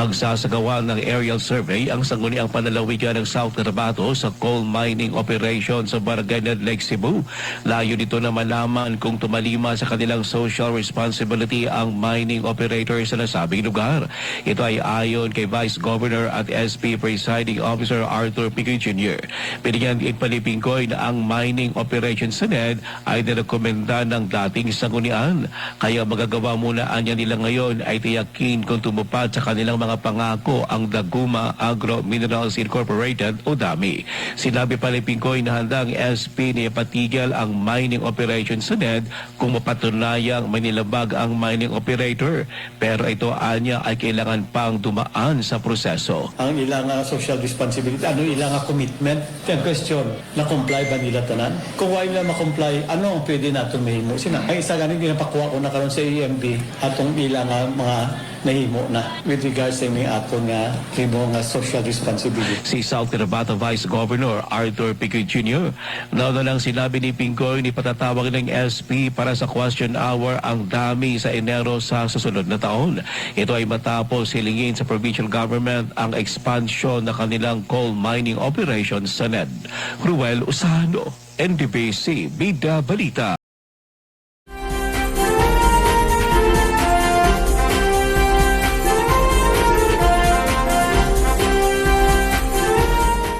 Magsasagawa ng aerial survey ang sangguniang panlalawigan ng South Cotabato sa coal mining operation sa Barangay ng Lake Cebu. Layo nito na malaman kung tumalima sa kanilang social responsibility ang mining operator sa nasabing lugar. Ito ay ayon kay Vice Governor at SP Presiding Officer Arthur Picoy Jr. Binigyan Palipingkoy na ang mining operation sa NED ay nirekomenda ng dating sanggunian. Kaya magagawa muna anya nila ngayon ay tiyakin kung tumupad sa kanilang mga pangako ang Daguma Agro Minerals Incorporated o DAMI. Sinabi Palipingkoy na handang SP na ipatigil ang mining operation sa NED kung mapatunayang manilabag ang mining operator. Pero ito anya ay kailangan pang dumaan sa proseso. Ang ilang social responsibility, ano ilang commitment? Yung question, na-comply ba nila tanan? Kung wala nila ma-comply, ano ang pwede natin mahimo? Ang isa ganun, ginapakuha ko na karon sa EMB atong ilang mga nahimo na with regards sa mga ato nga social responsibility. Si South Cotabato Vice Governor Arthur Picoy Jr. Nauna lang sinabi ni Pingkoy ni patatawag ng SP para sa question hour ang DAMI sa Enero sa susunod na taon. Ito ay matapos hilingin sa provincial government ang expansion na kanilang coal mining operations sa NED. Ruel Usano, NDBC, Bida Balita.